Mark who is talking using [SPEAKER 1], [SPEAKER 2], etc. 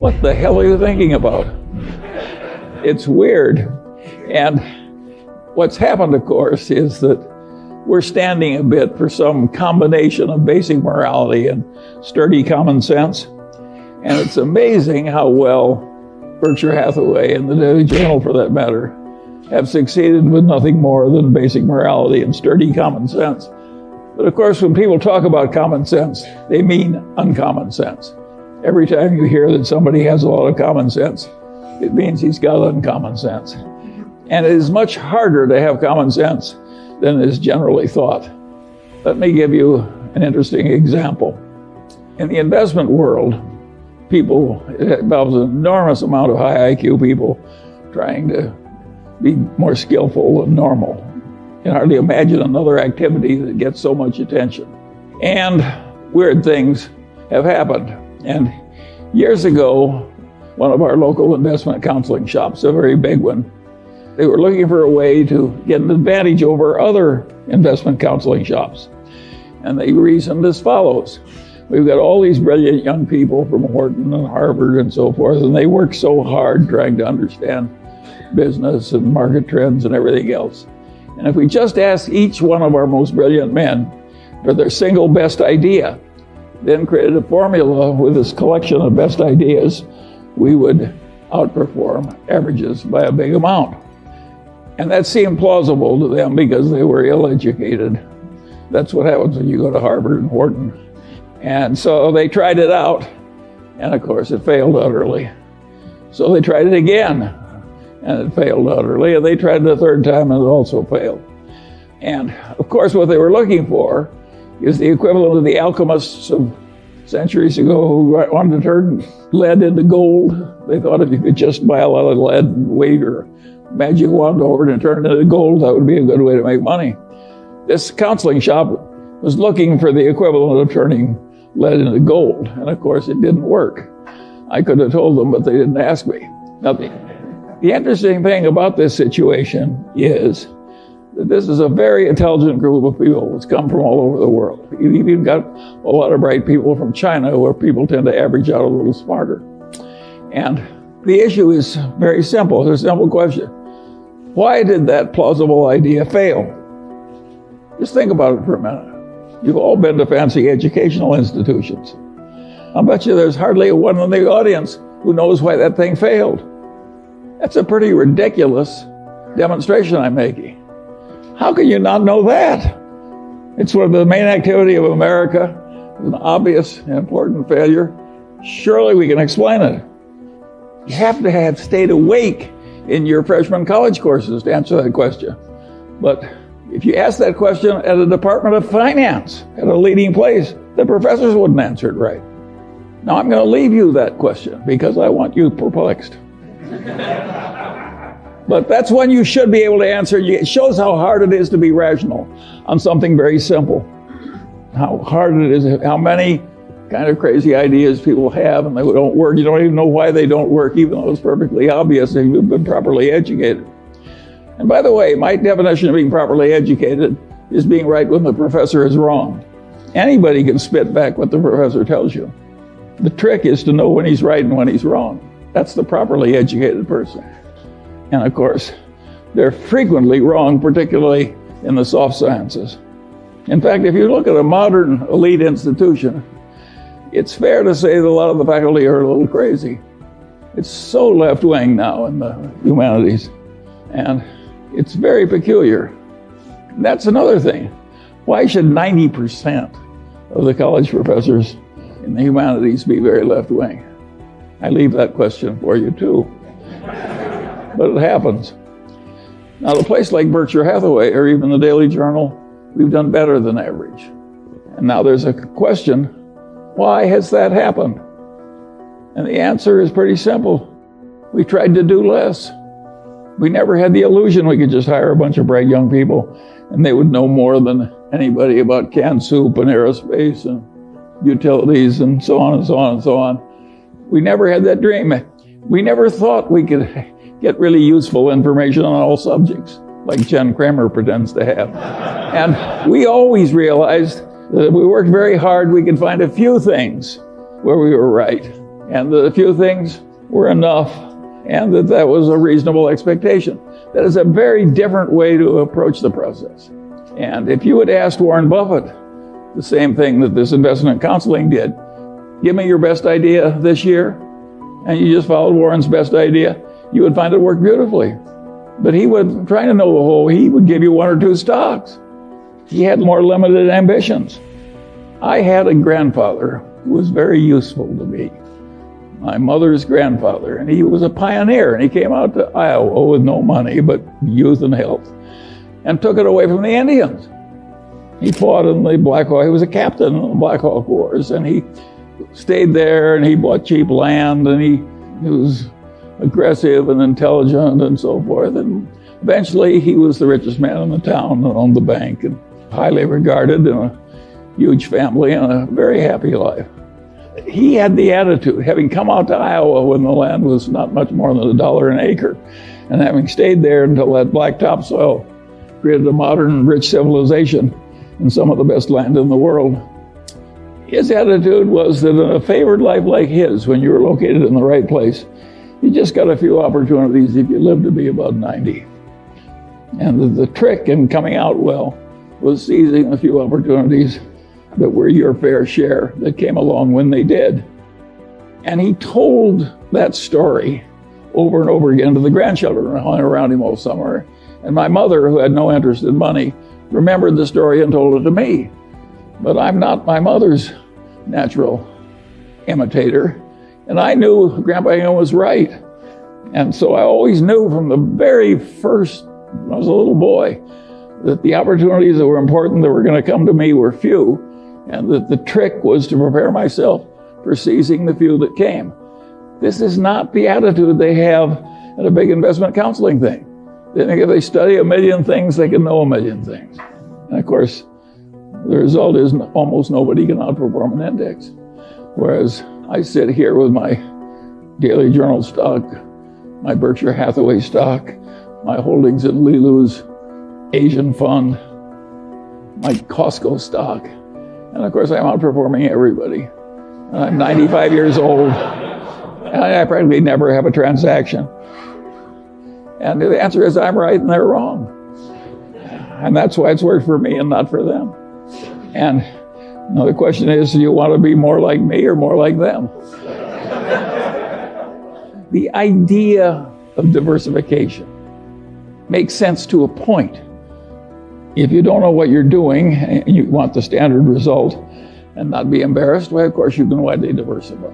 [SPEAKER 1] What the hell are you thinking about? It's weird. And what's happened, of course, is that we're standing a bit for some combination of basic morality and sturdy common sense. And it's amazing how well Berkshire Hathaway and the Daily Journal, for that matter, have succeeded with nothing more than basic morality and sturdy common sense. But of course, when people talk about common sense, they mean uncommon sense. Every time you hear that somebody has a lot of common sense, it means he's got uncommon sense. And it is much harder to have common sense than is generally thought. Let me give you an interesting example. In the investment world, it involves an enormous amount of high IQ people trying to be more skillful than normal. You can hardly imagine another activity that gets so much attention. And weird things have happened. And years ago, one of our local investment counseling shops, a very big one, they were looking for a way to get an advantage over other investment counseling shops. And they reasoned as follows. We've got all these brilliant young people from Wharton and Harvard and so forth, and they work so hard trying to understand business and market trends and everything else. And if we just ask each one of our most brilliant men for their single best idea, then created a formula with this collection of best ideas, we would outperform averages by a big amount. And that seemed plausible to them because they were ill-educated. That's what happens when you go to Harvard and Wharton. And so they tried it out, and of course it failed utterly. So they tried it again, and it failed utterly, and they tried it a third time, and it also failed. And of course what they were looking for is the equivalent of the alchemists of centuries ago who wanted to turn lead into gold. They thought if you could just buy a lot of lead and wave your magic wand over it and turn it into gold, that would be a good way to make money. This counseling shop was looking for the equivalent of turning lead into gold, and of course it didn't work. I could have told them, but they didn't ask me. Now, the interesting thing about this situation is that this is a very intelligent group of people that's come from all over the world. You've even got a lot of bright people from China, where people tend to average out a little smarter. And the issue is very simple. It's a simple question. Why did that plausible idea fail? Just think about it for a minute. You've all been to fancy educational institutions. I'll bet you there's hardly one in the audience who knows why that thing failed. That's a pretty ridiculous demonstration I'm making. How can you not know that? It's one of the main activity of America. It's an obvious and important failure. Surely we can explain it. You have to have stayed awake in your freshman college courses to answer that question. But if you ask that question at a Department of Finance, at a leading place, the professors wouldn't answer it right. Now I'm going to leave you that question because I want you perplexed. But that's one you should be able to answer. It shows how hard it is to be rational on something very simple. How hard it is, how many kind of crazy ideas people have and they don't work. You don't even know why they don't work, even though it's perfectly obvious if you've been properly educated. And by the way, my definition of being properly educated is being right when the professor is wrong. Anybody can spit back what the professor tells you. The trick is to know when he's right and when he's wrong. That's the properly educated person. And of course, they're frequently wrong, particularly in the soft sciences. In fact, if you look at a modern elite institution, it's fair to say that a lot of the faculty are a little crazy. It's so left-wing now in the humanities, and it's very peculiar. That's another thing. Why should 90% of the college professors in the humanities be very left-wing? I leave that question for you too. But it happens. Now, a place like Berkshire Hathaway or even the Daily Journal, we've done better than average. And now there's a question, why has that happened? And the answer is pretty simple. We tried to do less. We never had the illusion we could just hire a bunch of bright young people and they would know more than anybody about canned soup and aerospace and utilities and so on and so on and so on. We never had that dream. We never thought we could get really useful information on all subjects, like Jen Kramer pretends to have. And we always realized that if we worked very hard, we could find a few things where we were right. and that a few things were enough, and that was a reasonable expectation. That is a very different way to approach the process. And if you had asked Warren Buffett the same thing that this investment counseling did, give me your best idea this year, and you just followed Warren's best idea, you would find it worked beautifully. But he would, trying to know the whole, he would give you one or two stocks. He had more limited ambitions. I had a grandfather who was very useful to me, my mother's grandfather, and he was a pioneer, and he came out to Iowa with no money but youth and health, and took it away from the Indians. He fought in the Black Hawk, he was a captain in the Black Hawk Wars, and he stayed there, and he bought cheap land, and he was aggressive and intelligent and so forth, and eventually he was the richest man in the town and owned the bank, and highly regarded, in a huge family and a very happy life. He had the attitude, having come out to Iowa when the land was not much more than $1 an acre, and having stayed there until that black topsoil created a modern, rich civilization and some of the best land in the world. His attitude was that in a favored life like his, when you were located in the right place, you just got a few opportunities if you lived to be about 90. And the trick in coming out well was seizing a few opportunities that were your fair share that came along when they did. And he told that story over and over again to the grandchildren who hung around him all summer. And my mother, who had no interest in money, remembered the story and told it to me. But I'm not my mother's natural imitator. And I knew Grandpa Hingham was right. And so I always knew from the very first, when I was a little boy, that the opportunities that were important that were going to come to me were few, and that the trick was to prepare myself for seizing the few that came. This is not the attitude they have at a big investment counseling thing. They think if they study a million things, they can know a million things. And of course, the result is almost nobody can outperform an index. Whereas I sit here with my Daily Journal stock, my Berkshire Hathaway stock, my holdings in Lilu's Asian fund, my Costco stock. And of course, I'm outperforming everybody. And I'm 95 years old, and I practically never have a transaction. And the answer is I'm right and they're wrong. And that's why it's worked for me and not for them. And the question is, do you want to be more like me or more like them? The idea of diversification makes sense to a point. If you don't know what you're doing and you want the standard result and not be embarrassed, well, of course, you can widely diversify.